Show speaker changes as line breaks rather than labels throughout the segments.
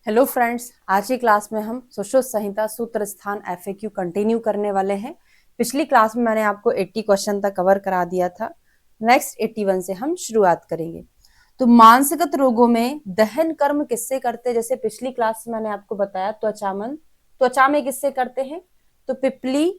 Hello friends, आज की class में हम सुश्रुत संहिता सूत्र स्थान एफएक्यू कंटिन्यू करने वाले हैं। पिछली क्लास में मैंने आपको 80 क्वेश्चन तक कवर करा दिया था। नेक्स्ट 81 से हम शुरुआत करेंगे। तो मांसगत रोगों में दहन कर्म किससे करते हैं? जैसे पिछली क्लास में मैंने आपको बताया त्वचा में किससे करते हैं? तो पिपली,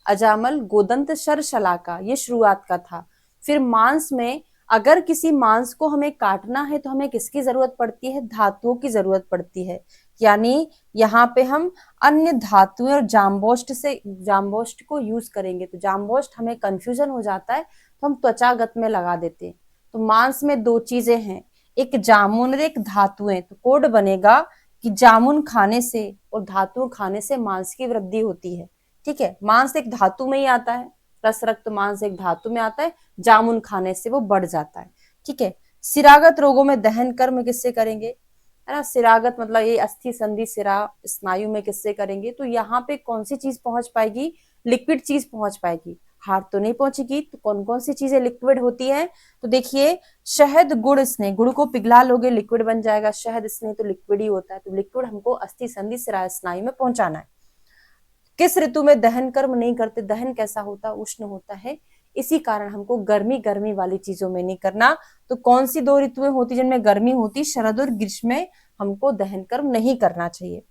अजामल, गोदंत, शर, शलाका, ये शुरुआत का था। फिर मांस में अगर किसी मांस को हमें काटना है तो हमें किसकी जरूरत पड़ती है? धातुओं की जरूरत पड़ती है। यानी यहाँ पे हम अन्य धातुएं और जाम्बोस्ट को यूज करेंगे। तो जाम्बोस्ट हमें कंफ्यूजन हो जाता है तो हम त्वचागत में लगा देते हैं। तो मांस में दो चीजें हैं, एक जामुन और एक धातुएं। तो कोड बनेगा कि जामुन खाने से और धातु खाने से मांस की वृद्धि होती है। ठीक है, मांस एक धातु में ही आता है, रस रक्त मांस एक धातु में आता है, जामुन खाने से वो बढ़ जाता है। ठीक है, सिरागत रोगों में दहन कर्म किससे करेंगे? है ना, सिरागत मतलब ये अस्थि संधि सिरा स्नायु में किससे करेंगे? तो यहाँ पे कौन सी चीज पहुंच पाएगी? लिक्विड चीज पहुंच पाएगी, हार्ट तो नहीं पहुंचेगी। तो कौन कौन सी चीजें लिक्विड होती है? तो देखिए, शहद, गुड़, स्नेह। गुड़ को पिघला लोगे लिक्विड बन जाएगा, शहद स्नेह तो लिक्विड ही होता है। तो लिक्विड हमको अस्थि संधि सिरा स्नायु में पहुंचाना है। किस ऋतु में दहन कर्म नहीं करते? दहन कैसा होता है? उष्ण होता है। इसी कारण हमको गर्मी गर्मी वाली चीजों में नहीं करना। तो कौन सी दो ऋतुएं होती जिनमें गर्मी होती? शरद और ग्रीष्म में हमको दहन कर्म नहीं करना चाहिए।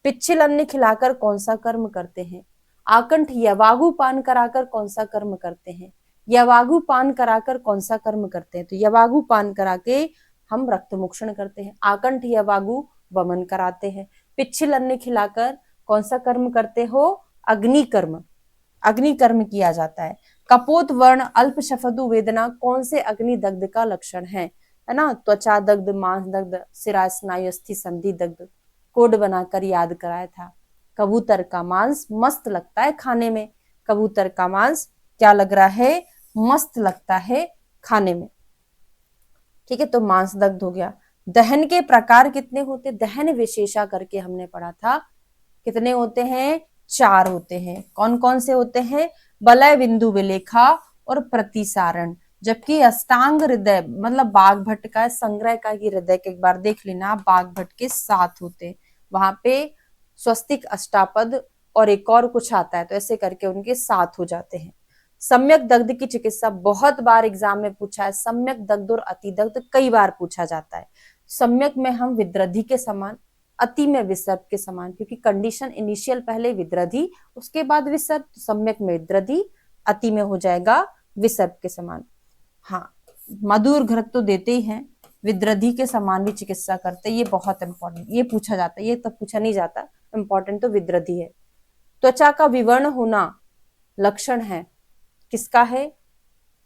पिच्छिल अन्न खिलाकर कौन सा कर्म करते हैं? आकंठ यवागु पान कराकर कौन सा कर्म करते हैं? यवागु पान कराकर कौन सा कर्म करते हैं? तो यवागु पान करा के हम रक्त मोक्षण करते हैं। आकंठ यवागु वमन कराते हैं। पिच्छिल अन्न खिलाकर कौन सा कर्म करते हो? अग्नि कर्म, अग्नि कर्म किया जाता है। कपोत वर्ण अल्प शफदु वेदना कौन से अग्नि दग्ध का लक्षण है ना? त्वचा दग्ध, मांस दग्ध, सिरा स्नायु अस्थि संधि दग्ध। कोड बनाकर याद कराया था। कबूतर का मांस मस्त लगता है खाने में। कबूतर का मांस क्या लग रहा है? मस्त लगता है खाने में। ठीक है, तो मांस दग्ध हो गया। दहन के प्रकार कितने होते? दहन विशेषा करके हमने पढ़ा था। कितने होते हैं? 4 होते हैं। कौन कौन से होते हैं? बलय, बिंदु, विलेखा और प्रतिसारण। जबकि अष्टांग हृदय मतलब बाघ भट्ट का संग्रह का ही हृदय के एक बार देख लेना, बाघ भट्ट के 7 होते हैं। वहां पे स्वस्तिक, अष्टापद और एक और कुछ आता है, तो ऐसे करके उनके 7 हो जाते हैं। सम्यक दग्ध की चिकित्सा बहुत बार एग्जाम में पूछा है। सम्यक दग्ध और अति दग्ध कई बार पूछा जाता है। सम्यक में हम विद्रधि के समान, अति में विसर्प के समान, क्योंकि कंडीशन इनिशियल पहले विद्रधि उसके बाद विसर्प। सम्यक में विद्रधि, अति में हो जाएगा विसर्प के समान। हाँ, मधुर घृत तो देते ही हैं, विद्रधि के समान भी चिकित्सा करते हैं। ये बहुत इंपॉर्टेंट, ये पूछा जाता है, ये तब पूछा नहीं जाता। इंपॉर्टेंट तो विद्रधि है। त्वचा का विवर्ण होना लक्षण है किसका है?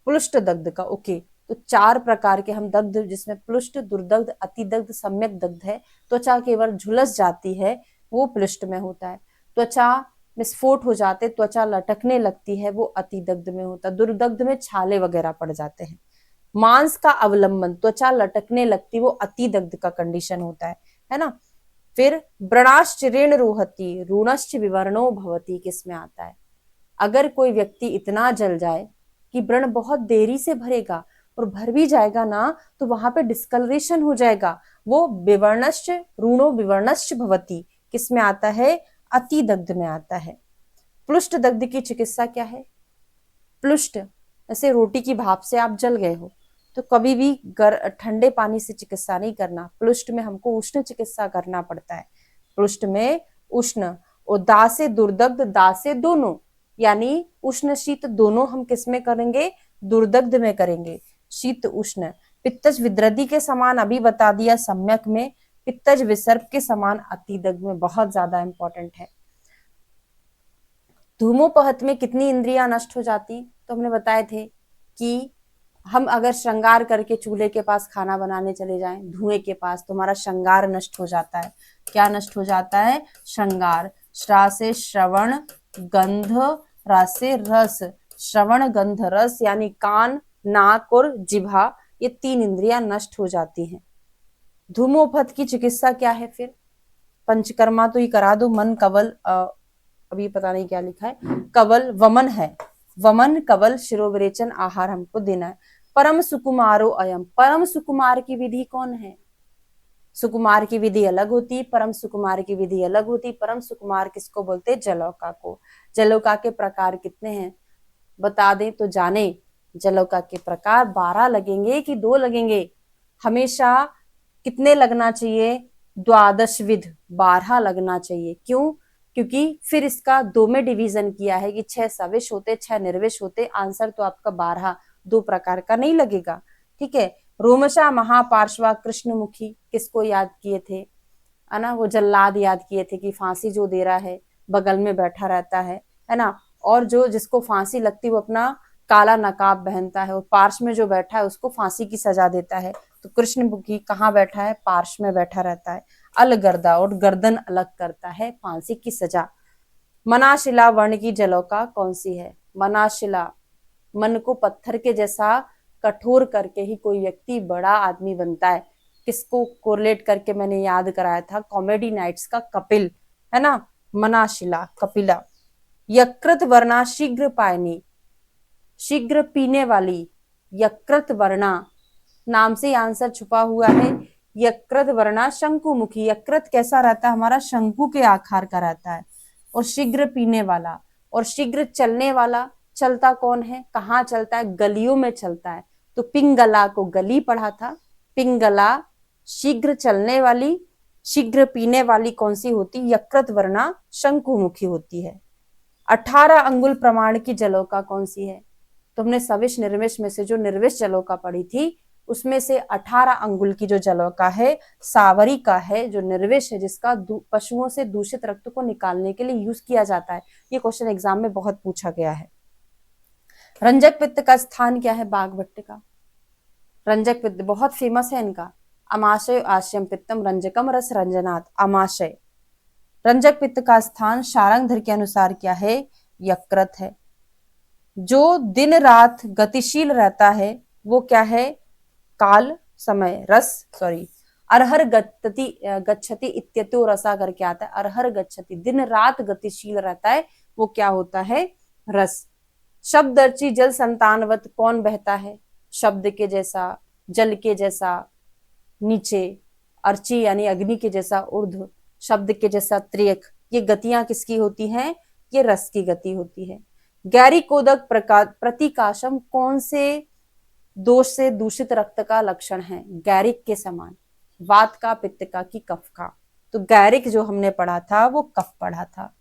प्लुष्ट दग्ध का। ओके, तो 4 प्रकार के हम दग्ध, जिसमें प्लुष्ट, दुर्दग्ध, अतिदग्ध, सम्यक दग्ध है। त्वचा केवल झुलस जाती है, वो प्लुष्ट में होता है। त्वचा में स्फोट हो जाते, त्वचा लटकने लगती है, वो अतिदग्ध में होता है। दुर्दग्ध में छाले वगैरह पड़ जाते हैं। मांस का अवलंबन, त्वचा लटकने लगती, वो अतिदग्ध का कंडीशन होता है ना। फिर व्रणाश्च ऋण रोहति ऋणश्च विवरणो भवति किसमें आता है? अगर कोई व्यक्ति इतना जल जाए कि व्रण बहुत देरी से भरेगा और भर भी जाएगा ना, तो वहां पे डिस्कलरेशन हो जाएगा, वो विवर्णश्च ऋणो विवर्णश्च भवति किसमें आता है? अति दग्ध में आता है। प्लुष्ट दग्ध की चिकित्सा क्या है? प्लुष्ट ऐसे रोटी की भाप से आप जल गए हो तो कभी भी ठंडे पानी से चिकित्सा नहीं करना। प्लुष्ट में हमको उष्ण चिकित्सा करना पड़ता है। प्लुष्ट में उष्ण और दासे दुर्दग्ध, दासे दोनों, यानी उष्ण शीत दोनों हम किस में करेंगे? दुर्दग्ध में करेंगे। शीत उष्ण। पित्तज विद्रधि के समान अभी बता दिया सम्यक में, पित्तज विसर्प के समान अतिदग्ध में। बहुत ज्यादा इंपॉर्टेंट है। धूमोपहत में कितनी इंद्रियां नष्ट हो जाती? तो हमने बताए थे कि हम अगर श्रृंगार करके चूल्हे के पास खाना बनाने चले जाएं, धुएं के पास, तो हमारा श्रृंगार नष्ट हो जाता है। क्या नष्ट हो जाता है? श्रृंगार। श्रा से श्रवण, गंध, रस से रस। श्रवण, गंध, रस यानी कान, नाक और जिह्वा, ये 3 इंद्रियां नष्ट हो जाती हैं। धूमोपहत की चिकित्सा क्या है? फिर पंचकर्मा तो ये करा दो। मन, कवल, अभी पता नहीं क्या लिखा है, कवल, वमन है। वमन, कवल, शिरोविरेचन आहार हमको देना है। परम सुकुमारो अयम, परम सुकुमार की विधि कौन है? सुकुमार की विधि अलग होती, परम सुकुमार की विधि अलग होती। परम सुकुमार किसको बोलते? जलौका को। जलौका के प्रकार कितने हैं बता दें तो जाने। जलौका के प्रकार 12 लगेंगे कि 2 लगेंगे? हमेशा कितने लगना चाहिए? द्वादश विध 12 लगना चाहिए। क्यों? क्योंकि फिर इसका 2 में डिवीजन किया है कि 6 सविश होते, 6 निर्विश होते। आंसर तो आपका 12 2 प्रकार का नहीं लगेगा। ठीक है। रोमशा महापार्श्वा कृष्णमुखी किसको याद किए थे? है ना, वो जल्लाद याद किए थे कि फांसी जो दे रहा है बगल में बैठा रहता है ना, और जो जिसको फांसी लगती है वो अपना काला नकाब पहनता है और पार्श में जो बैठा है उसको फांसी की सजा देता है। तो कृष्णमुखी कहाँ बैठा है? पार्श में बैठा रहता है। अलगर्दा और गर्दन अलग करता है, फांसी की सजा। मनाशिला वर्ण की जलौका कौन सी है? मनाशिला, मन को पत्थर के जैसा कठोर करके ही कोई व्यक्ति बड़ा आदमी बनता है। किसको कोरिलेट करके मैंने याद कराया था? कॉमेडी नाइट्स का कपिल, है ना। मनाशिला, कपिला। यकृत वर्णा शीघ्र पायनी, शीघ्र पीने वाली। यकृत वर्णा नाम से आंसर छुपा हुआ है। यकृत वर्णा शंकुमुखी। यकृत कैसा रहता है हमारा? शंकु के आकार का रहता है। और शीघ्र पीने वाला और शीघ्र चलने वाला। चलता कौन है? कहाँ चलता है? गलियों में चलता है। तो पिंगला को गली पढ़ा था। पिंगला शीघ्र चलने वाली, शीघ्र पीने वाली कौन सी होती? यकृत वर्णा शंकुमुखी होती है। 18 अंगुल प्रमाण की जलौका कौन सी है? तो हमने सविश निर्विश में से जो निर्विश जलौका पढ़ी थी उसमें से 18 अंगुल की जो जलौका है सावरी का है, जो निर्विश है, जिसका पशुओं से दूषित रक्त को निकालने के लिए यूज किया जाता है। ये क्वेश्चन एग्जाम में बहुत पूछा गया है। रंजक पित्त का स्थान क्या है? बाघभट्ट का। रंजक पित्त बहुत फेमस है इनका। अमाशय आश्यम पित्तम रंजकम रस रंजनात्। अमाशय। रंजक पित्त का स्थान शारंगधर के अनुसार क्या है? यकृत है। जो दिन रात गतिशील रहता है वो क्या है? काल समय रस अरहर गच्छति इत्यतो रसा करके आता है। अरहर गच्छति, दिन रात गतिशील रहता है वो क्या होता है? रस। शब्दर्ची जल संतानवत कौन बहता है? शब्द के जैसा, जल के जैसा नीचे, अर्ची यानी अग्नि के जैसा ऊर्ध्व, शब्द के जैसा त्रियक। ये गतियां किसकी होती हैं? ये रस की गति होती है। गैरी कोदक प्रतिकाशम कौन से दोष से दूषित रक्त का लक्षण है? गैरिक के समान, वात का, पित्त का कि कफ का। तो गैरिक जो हमने पढ़ा था वो कफ पढ़ा था।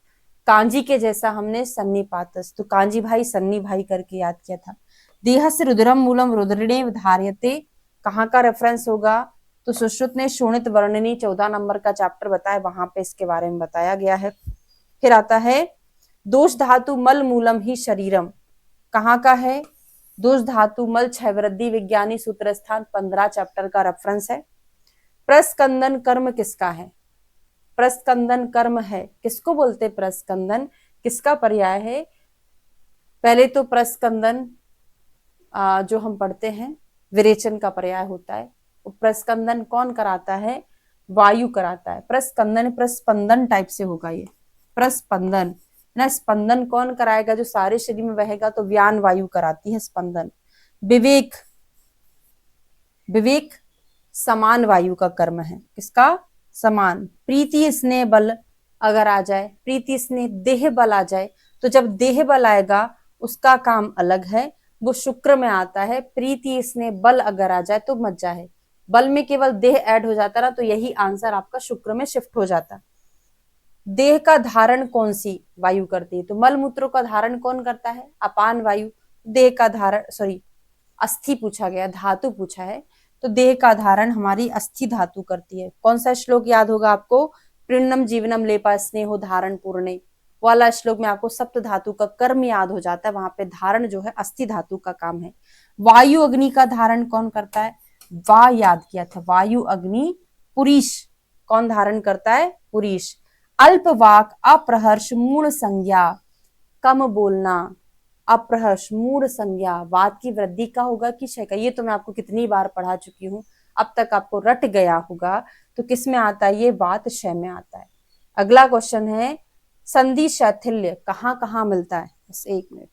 कांजी के जैसा हमने सन्निपातस, तो कांजी भाई सन्नी भाई करके याद किया था। देहस्य रुद्रम मूलम रुद्रिणे धार्यते कहाँ का रेफरेंस होगा? तो सुश्रुत ने शोणित वर्णनी 14 नंबर का चैप्टर बताया, वहां पे इसके बारे में बताया गया है। फिर आता है दोष धातु मल मूलम ही शरीरम, कहाँ का है? दोष धातु मल क्षय वृद्धि विज्ञानी सूत्र स्थान 15 चैप्टर का रेफरेंस है। प्रस्कंदन कर्म किसका है? प्रस्कंदन कर्म है, किसको बोलते? प्रस्कंदन किसका पर्याय है? पहले तो प्रस्कंदन जो हम पढ़ते हैं विरेचन का पर्याय होता है। प्रस्कंदन कौन कराता है? वायु कराता है। प्रस्कंदन प्रस्पंदन टाइप से होगा ये प्रस्पंदन ना। स्पंदन कौन कराएगा? जो सारे शरीर में बहेगा, तो व्यान वायु कराती है स्पंदन। विवेक, विवेक समान वायु का कर्म है। किसका? समान। प्रीति स्नेह बल अगर आ जाए, प्रीति स्नेह देह बल आ जाए, तो जब देह बल आएगा उसका काम अलग है, वो शुक्र में आता है। प्रीति स्नेह बल अगर आ जाए तो मज्जा है। बल में केवल देह ऐड हो जाता ना, तो यही आंसर आपका शुक्र में शिफ्ट हो जाता। देह का धारण कौन सी वायु करती है? तो मल मूत्रों का धारण कौन करता है? अपान वायु। देह का धारण अस्थि पूछा गया, धातु पूछा है, तो देह का धारण हमारी अस्थि धातु करती है। कौन सा श्लोक याद होगा आपको? प्रीणम जीवनम लेपा स्नेहो धारण पूर्णे वाला श्लोक में आपको सप्त धातु का कर्म याद हो जाता है। वहां पे धारण जो है अस्थि धातु का काम है। वायु अग्नि का धारण कौन करता है? वा याद किया था। वायु अग्नि पुरीश कौन धारण करता है? पुरीश। अल्प वाक अप्रहर्ष मूढ़ संज्ञा, कम बोलना। अप्रहर्ष मूढ़ संज्ञा, वात की वृद्धि का होगा कि क्षय का? ये तो मैं आपको कितनी बार पढ़ा चुकी हूँ, अब तक आपको रट गया होगा। तो किस में आता है? ये वात क्षय में आता है। अगला क्वेश्चन है संधि शैथिल्य कहाँ कहाँ मिलता है? बस एक मिनट।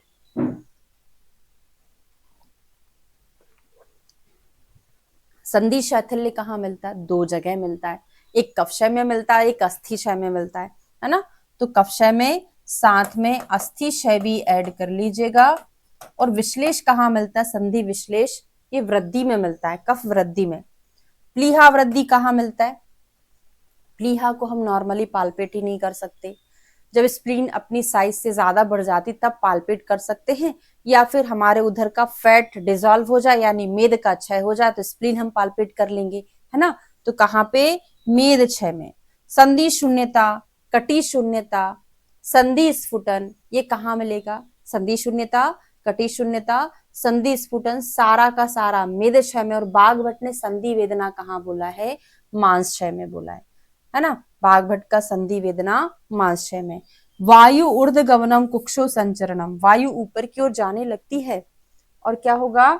संधि शैथिल्य कहाँ मिलता है? दो जगह मिलता है, एक कफशय में मिलता है, एक अस्थिशय में मिलता है ना। तो कफशय में साथ में अस्थिशय भी ऐड कर लीजिएगा। और विश्लेष कहाँ मिलता है? संधि विश्लेष ये वृद्धि में मिलता है, कफ वृद्धि में। प्लीहा वृद्धि कहाँ मिलता है? प्लीहा को हम नॉर्मली पाल्पेट ही नहीं कर सकते, जब स्प्लीन अपनी साइज से ज्यादा बढ़ जाती तब पाल्पेट कर सकते हैं, या फिर हमारे उधर का फैट डिसॉल्व हो जाए यानी मेद का क्षय हो जाए तो स्प्लीन हम पाल्पेट कर लेंगे, है ना। तो कहाँ पे? मेद क्षय में। संधि शून्यता, कटी शून्यता, संधि स्फुटन ये कहाँ मिलेगा? संधि शून्यता, कटी शून्यता, संधि स्फुटन सारा का सारा मेद क्षय में। और बाघभट्ट ने संधि वेदना कहाँ बोला है? मांसक्षय में बोला है ना। बाघभट्ट का संधि वेदना मांसक्षय में। वायु ऊर्ध्वगमनम कुक्षो संचरणम, वायु ऊपर की ओर जाने लगती है और क्या होगा?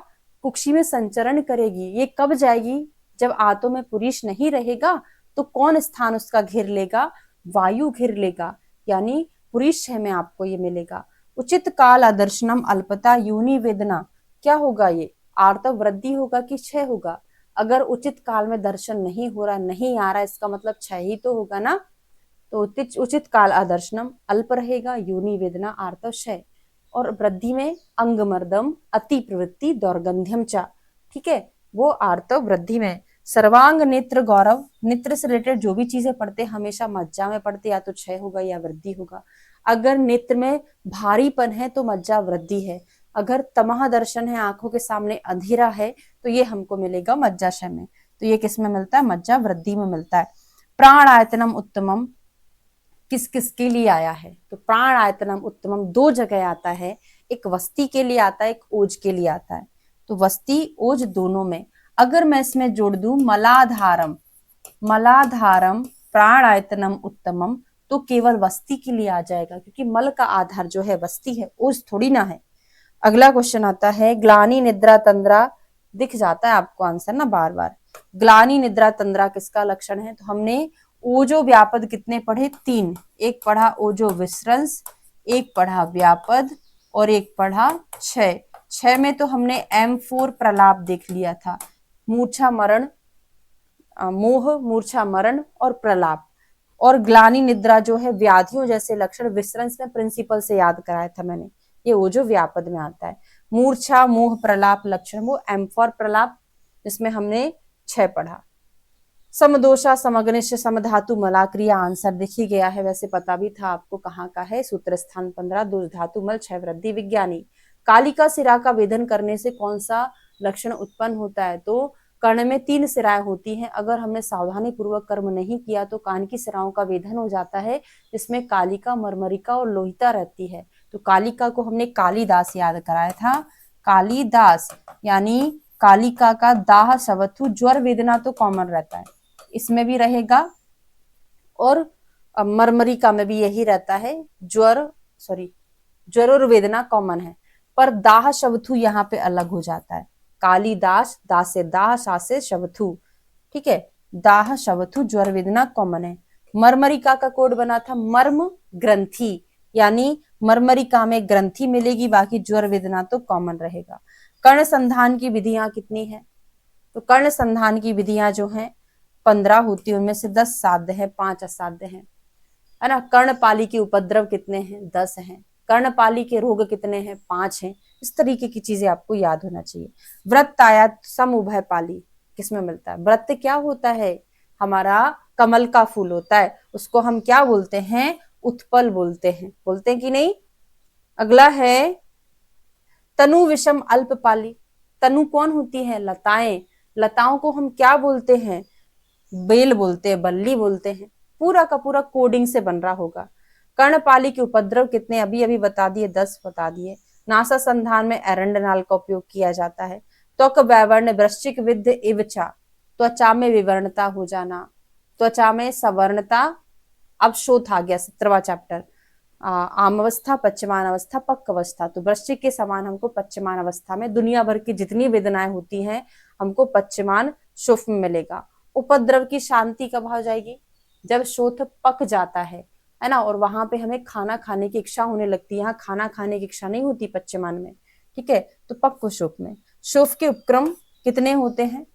कुक्षी में संचरण करेगी। ये कब जाएगी? जब आंतों में पुरुष नहीं रहेगा तो कौन स्थान उसका घेर लेगा? वायु घेर लेगा, यानी पुरुष क्षय में आपको ये मिलेगा। उचित काल आदर्शनम अल्पता यूनि वेदना, क्या होगा? ये आर्तव वृद्धि होगा कि क्षय होगा? अगर उचित काल में दर्शन नहीं हो रहा, नहीं आ रहा, इसका मतलब क्षय ही तो होगा ना। तो उचित काल आदर्शनम अल्प रहेगा, यूनि वेदना आर्तव क्षय। और वृद्धि में अंगमर्दम अति प्रवृत्ति दौर्गंध्यम चा, ठीक है, वो आर्तव वृद्धि में। सर्वांग नेत्र गौरव, नेत्र से रिलेटेड जो भी चीजें पढ़ते हमेशा मज्जा में पढ़ते, या तो क्षय होगा या वृद्धि होगा। अगर नेत्र में भारीपन है तो मज्जा वृद्धि है, अगर तमह दर्शन है, आंखों के सामने अंधेरा है, तो ये हमको मिलेगा मज्जाशय में। तो ये किस में मिलता है? मज्जा वृद्धि में मिलता है। प्राण आयतनम उत्तमम किस किस के लिए आया है? तो प्राण आयतनम उत्तमम दो जगह आता है, एक वस्ती के लिए आता है, एक ओज के लिए आता है। तो वस्ती ओज दोनों में। अगर मैं इसमें जोड़ दूं मलाधारम, मलाधारम प्राण आयतनम उत्तमम, तो केवल वस्ती के लिए आ जाएगा, क्योंकि मल का आधार जो है वस्ती है, ओज थोड़ी ना है। अगला क्वेश्चन आता है ग्लानि निद्रा तंद्रा, दिख जाता है आपको आंसर ना बार बार। ग्लानि निद्रा तंद्रा किसका लक्षण है? तो हमने ओजो व्यापद कितने पढ़े? 3। एक पढ़ा ओजो विसृंस, एक पढ़ा व्यापद और एक पढ़ा क्षय। क्षय में तो हमने M4 प्रलाप देख लिया था, मूर्छा मरण, मोह, मूर्छा मरण और प्रलाप। और ग्लानि निद्रा जो है व्याधियों जैसे लक्षण, विसृंस में प्रिंसिपल से याद कराया था मैंने, ये ओजो व्यापद में आता है। मूर्छा मोह प्रलाप लक्षण वो M4 प्रलाप, जिसमें हमने 6 पढ़ा। समदोषा समग्निश समधातु मलाक्रिया, आंसर दिख ही गया है, वैसे पता भी था आपको कहाँ का है। सूत्र स्थान 15 दोष धातु मल क्षय वृद्धि विज्ञानी। कालिका सिरा का वेदन करने से कौन सा लक्षण उत्पन्न होता है? तो कर्ण में 3 सिराएं होती हैं, अगर हमने सावधानी पूर्वक कर्म नहीं किया तो कान की सिराओं का वेदन हो जाता है, जिसमें कालिका, मरमरिका और लोहिता रहती है। तो कालिका को हमने कालिदास याद कराया था, कालिदास, यानी कालिका का दाह शवथु ज्वर वेदना तो कॉमन रहता है, इसमें भी रहेगा। और मरमरिका में भी यही रहता है, ज्वर और वेदना कॉमन है, पर दाह शवथु यहाँ पे अलग हो जाता है। कालिदास, दा से दाह, सा से शवथु, ठीक है, दाह शवथु ज्वर वेदना कॉमन है। मरमरिका का कोड बना था मर्म ग्रंथि, यानी मरमरिका में ग्रंथि मिलेगी, बाकी ज्वर वेदना तो कॉमन रहेगा। कर्ण संधान की विधियां कितनी है? तो कर्ण संधान की विधियां जो हैं 15 होती है, उनमें से 10 साध्य है, 5 असाध्य है ना। कर्णपाली के उपद्रव कितने हैं? 10 हैं। कर्णपाली के रोग कितने हैं? 5 हैं। इस तरीके की चीजें आपको याद होना चाहिए। व्रत आया सम उभय पाली किसमें मिलता है? व्रत क्या होता है? हमारा कमल का फूल होता है, उसको हम क्या बोलते हैं? उत्पल बोलते हैं, बोलते हैं कि नहीं। अगला है तनु विषम अल्पपाली। तनु कौन होती है? लताएं। लताओं को हम क्या बोलते हैं? बेल बोलते हैं, बल्ली बोलते हैं। पूरा का पूरा कोडिंग से बन रहा होगा। कर्णपाली के उपद्रव कितने? अभी अभी बता दिए, 10 बता दिए। नासा संधान में एरंडनाल का उपयोग किया जाता है। त्वक वैवर्ण वृश्चिक विद्ध इवचा, त्वचा में विवर्णता हो जाना, त्वचा में सवर्णता। अब शोथ आ गया 17वां चैप्टर, आम अवस्था, पच्यमान अवस्था, पक्क अवस्था। तो वृश्चिक के समान हमको पच्यमान अवस्था में दुनिया भर की जितनी वेदनाएं होती हैं हमको पच्यमान शुफ में मिलेगा। उपद्रव की शांति कब हो जाएगी? जब शोथ पक जाता है ना, और वहां पे हमें खाना खाने की इच्छा होने लगती है। यहाँ खाना खाने की इच्छा नहीं होती पच्यमान में, ठीक है, तो पक्व शोफ में। शोफ के उपक्रम कितने होते हैं?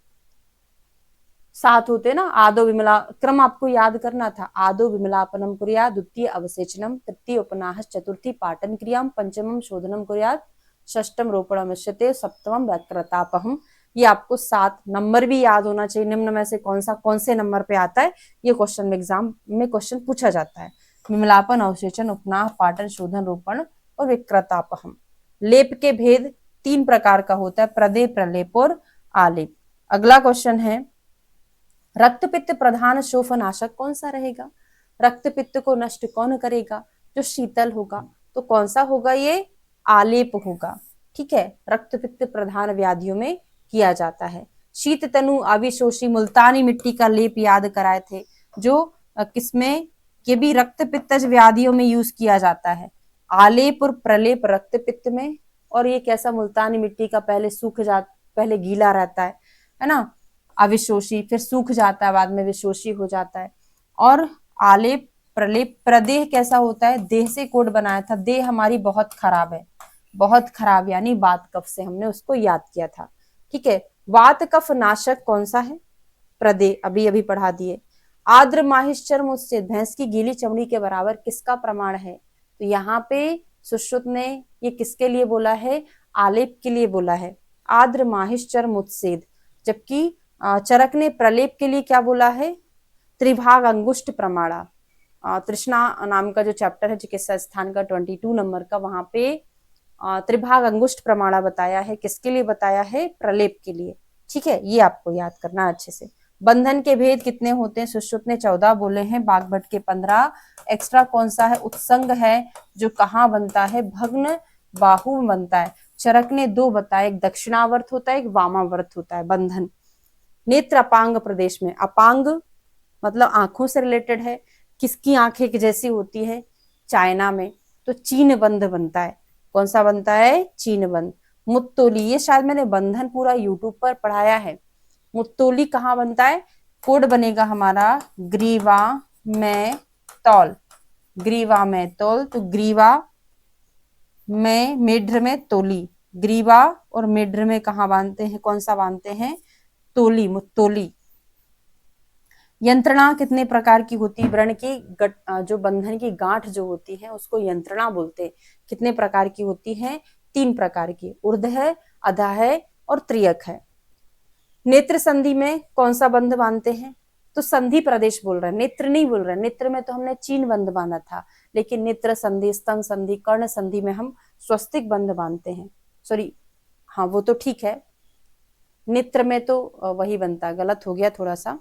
सात होते ना, आदो विमला, क्रम आपको याद करना था। आदो विमलापनम कुर्यात्, द्वितीय अवसेचनम, तृतीय उपनाहस, चतुर्थी पाटन क्रियाम, पंचमम शोधनम कुर्यात्, षष्टम रोपणमश्यते, सप्तमम व्याकृतापहम। ये आपको 7 नंबर भी याद होना चाहिए। निम्न में से कौन से नंबर पे आता है, ये क्वेश्चन में एग्जाम में क्वेश्चन पूछा जाता है। विमलापन, अवसेचन, उपनाह, पाटन, शोधन, रोपण और विकृतापहम। लेप के भेद 3 प्रकार का होता है, प्रदेह, प्रलेप और आलेप। अगला क्वेश्चन है, रक्त पित्त प्रधान शोफनाशक कौन सा रहेगा? रक्त पित्त को नष्ट कौन करेगा? जो शीतल होगा। तो कौन सा होगा? ये आलेप होगा। ठीक है, रक्त पित्त प्रधान व्याधियों में किया जाता है। शीत तनु अविशोषी मुल्तानी मिट्टी का लेप याद कराए थे, जो किसमें, ये भी रक्त पित्तज व्याधियों में यूज किया जाता है। आलेप और प्रलेप रक्त पित्त में, और ये कैसा, मुल्तानी मिट्टी का पहले गीला रहता है ना, अविशोषी, फिर सूख जाता है, बाद में विशोषी हो जाता है। और आलेप, प्रलेप, प्रदेह कैसा होता है? देह से कोड बनाया था। देह हमारी बहुत खराब है, बहुत खराब, यानी वात कफ से हमने उसको याद किया था। ठीक है, वात कफ नाशक कौन सा है? प्रदेह, अभी अभी पढ़ा दिए। आर्द्र माहिष् चर्म उत्सेद, भैंस की गीली चमड़ी के बराबर किसका प्रमाण है? तो यहाँ पे सुश्रुत ने ये किसके लिए बोला है? आलेप के लिए बोला है, आर्द्र माहिष् चर्म उत्सेद। जबकि चरक ने प्रलेप के लिए क्या बोला है? त्रिभाग अंगुष्ठ प्रमाणा। तृष्णा नाम का जो चैप्टर है चिकित्सा स्थान का 22 नंबर का, वहां पे त्रिभाग अंगुष्ठ प्रमाणा बताया है। किसके लिए बताया है? प्रलेप के लिए। ठीक है, ये आपको याद करना अच्छे से। बंधन के भेद कितने होते हैं? सुश्रुत ने 14 बोले हैं, बागभट्ट के 15। एक्स्ट्रा कौन सा है? उत्संग है, जो कहाँ बनता है? भग्न बाहु में बनता है। चरक ने 2 बताए, एक दक्षिणावर्त होता है, एक वामावर्त होता है बंधन। नेत्र अपांग प्रदेश में, अपांग मतलब आंखों से रिलेटेड है। किसकी आंखें जैसी होती है? चाइना में, तो चीन बंध बनता है। कौन सा बनता है? चीन बंध। मुत्तोली, ये शायद मैंने बंधन पूरा यूट्यूब पर पढ़ाया है। मुत्तोली कहाँ बनता है? कोड बनेगा हमारा ग्रीवा में तौल, ग्रीवा में तौल। तो ग्रीवा में मेढ्र में तोली, ग्रीवा और मेढ्र में कहाँ बांधते हैं? कौन सा बांधते हैं? तोली, मुत्तोली। यंत्रणा कितने प्रकार की होती है? व्रण की जो बंधन की गांठ जो होती है उसको यंत्रणा बोलते हैं। कितने प्रकार की होती है? 3 प्रकार की, ऊर्ध है, अधा है और त्रियक है। नेत्र संधि में कौन सा बंध बांधते हैं? तो संधि प्रदेश बोल रहे हैं, नेत्र नहीं बोल रहे हैं। नेत्र में तो हमने चीन बंध बांधा था, लेकिन नेत्र संधि, स्तन संधि, कर्ण संधि में हम स्वस्तिक बंध बांधते हैं। सॉरी, हाँ वो तो ठीक है, नेत्र में तो वही बनता, गलत हो गया थोड़ा सा।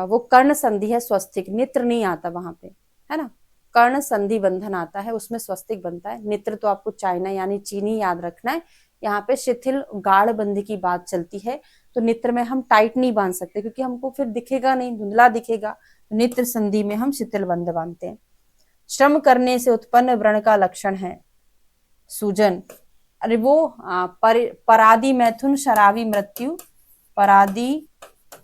वो कर्ण संधि है, स्वस्तिक, नेत्र नहीं आता वहां पे, है ना। कर्ण संधि बंधन आता है, उसमें स्वस्तिक बनता है। नेत्र तो आपको चाइना यानी चीनी याद रखना है। यहाँ पे शिथिल गाढ़ बंध की बात चलती है, तो नेत्र में हम टाइट नहीं बांध सकते क्योंकि हमको फिर दिखेगा नहीं, धुंधला दिखेगा। नेत्र संधि में हम शिथिल बंध बांधते हैं। श्रम करने से उत्पन्न व्रण का लक्षण है सूजन। अरे वो परादी मैथुन शराबी मृत्यु, परादी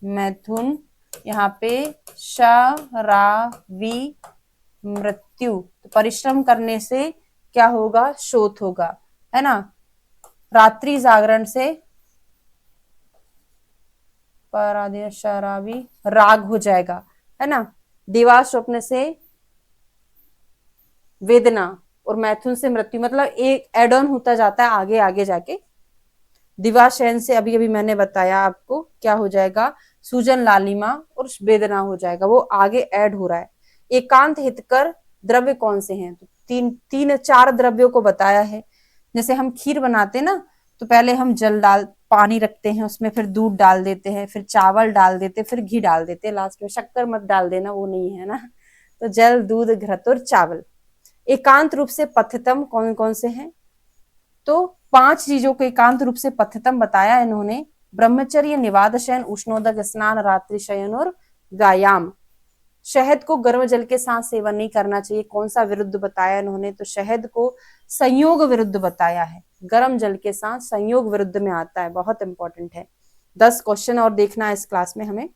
मैथुन, यहाँ पे शराबी मृत्यु। तो परिश्रम करने से क्या होगा? शोथ होगा, है ना। रात्रि जागरण से परादी शराबी राग हो जाएगा, है ना। दीवार स्वप्न से वेदना, और मैथुन से मृत्यु, मतलब एक एड ऑन होता जाता है आगे आगे जाके। दिवाशयन से अभी अभी मैंने बताया आपको क्या हो जाएगा? सूजन, लालिमा और वेदना हो जाएगा, वो आगे ऐड हो रहा है। एकांत हितकर द्रव्य कौन से हैं? तो 4 द्रव्यों को बताया है। जैसे हम खीर बनाते ना, तो पहले हम पानी रखते हैं उसमें, फिर दूध डाल देते हैं, फिर चावल डाल देते, फिर घी डाल देते, लास्ट में शक्कर मत डाल देना, वो नहीं है ना। तो जल, दूध, घृत और चावल। एकांत रूप से पथ्यतम कौन कौन से हैं? तो 5 चीजों को एकांत रूप से पथ्यतम बताया इन्होंने। ब्रह्मचर्य, निवाद शयन, उष्णोदक स्नान, रात्रि शयन और व्यायाम। शहद को गर्म जल के साथ सेवन नहीं करना चाहिए, कौन सा विरुद्ध बताया इन्होंने? तो शहद को संयोग विरुद्ध बताया है, गर्म जल के साथ संयोग विरुद्ध में आता है, बहुत इंपॉर्टेंट है। 10 क्वेश्चन और देखना है इस क्लास में हमें।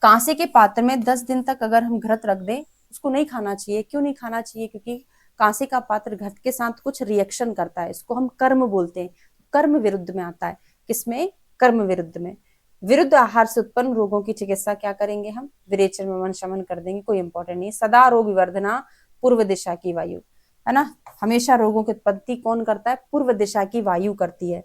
कांसे के पात्र में 10 दिन तक अगर हम घृत रख दें, उसको नहीं खाना चाहिए। क्यों नहीं खाना चाहिए? क्योंकि कांसे का पात्र घृत के साथ कुछ रिएक्शन करता है, इसको हम कर्म बोलते हैं। कर्म विरुद्ध में आता है, किसमें? कर्म विरुद्ध में। विरुद्ध आहार से उत्पन्न रोगों की चिकित्सा क्या करेंगे हम, विरेचन में शमन कर देंगे, कोई इंपॉर्टेंट नहीं। सदा रोग विवर्धना पूर्व दिशा की वायु, है ना, हमेशा रोगों की उत्पत्ति कौन करता है, पूर्व दिशा की वायु करती है।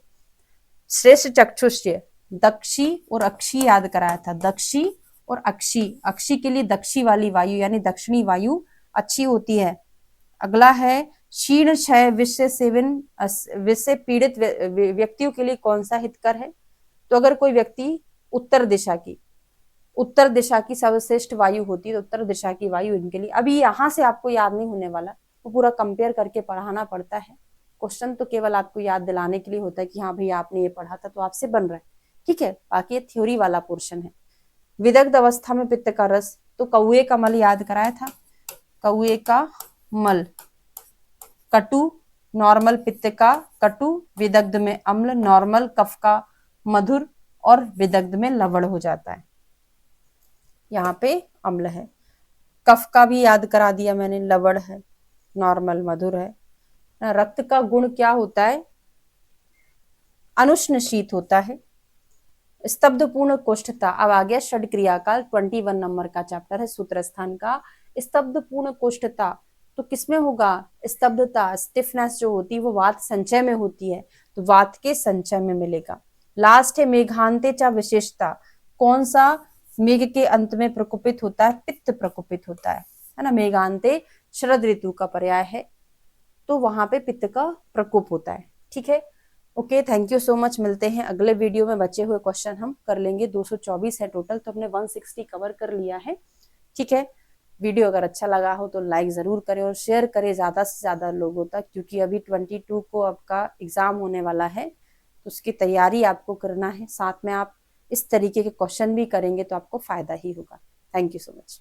श्रेष्ठ चक्षुष्य, दक्षी और अक्षी याद कराया था, दक्षी और अक्षी, अक्षी के लिए दक्षी वाली वायु यानी दक्षिणी वायु अच्छी होती है। अगला है क्षीण क्षय विष से पीड़ित व्यक्तियों के लिए कौन सा हितकर है, तो अगर कोई व्यक्ति उत्तर दिशा की सर्वश्रेष्ठ वायु होती है तो उत्तर दिशा की वायु इनके लिए। अभी यहां से आपको याद नहीं होने वाला, वो पूरा कंपेयर करके पढ़ाना पड़ता है। क्वेश्चन तो केवल आपको याद दिलाने के लिए होता है कि हाँ भाई आपने ये पढ़ा था तो आपसे बन रहा है, ठीक है, बाकी ये थ्योरी वाला पोर्शन है। विदग्ध अवस्था में पित्त का रस, तो कौए का मल याद कराया था, कौए का मल कटु, नॉर्मल पित्त का कटु, विदग्ध में अम्ल, नॉर्मल कफ का मधुर और विदग्ध में लवण हो जाता है। यहाँ पे अम्ल है, कफ का भी याद करा दिया मैंने, लवण है, नॉर्मल मधुर है। रक्त का गुण क्या होता है, अनुष्ण शीत होता है। स्तब्ध पूर्ण कोष्ठता, अब आ गया षड क्रियाकाल, 21 नंबर का चैप्टर है सूत्रस्थान का। स्तब्ध पूर्ण कोष्ठता तो किसमें होगा, स्तब्धता, स्टिफनेस जो होती है वो वात संचय में होती है, तो वात के संचय में मिलेगा। लास्ट है मेघांते चा विशेषता, कौन सा मेघ के अंत में प्रकोपित होता है, पित्त प्रकोपित होता है ना, मेघांते शरद ऋतु का पर्याय है, तो वहां पे पित्त का प्रकोप होता है, ठीक है। Okay, thank you so much, मिलते हैं अगले वीडियो में। बचे हुए क्वेश्चन हम कर लेंगे, 224 है टोटल, तो हमने 160 कवर कर लिया है, ठीक है। वीडियो अगर अच्छा लगा हो तो लाइक जरूर करें और शेयर करें ज्यादा से ज्यादा लोगों तक, क्योंकि अभी 22 को आपका एग्जाम होने वाला है, तो उसकी तैयारी आपको करना है, साथ में आप इस तरीके के क्वेश्चन भी करेंगे तो आपको फायदा ही होगा। Thank you so much.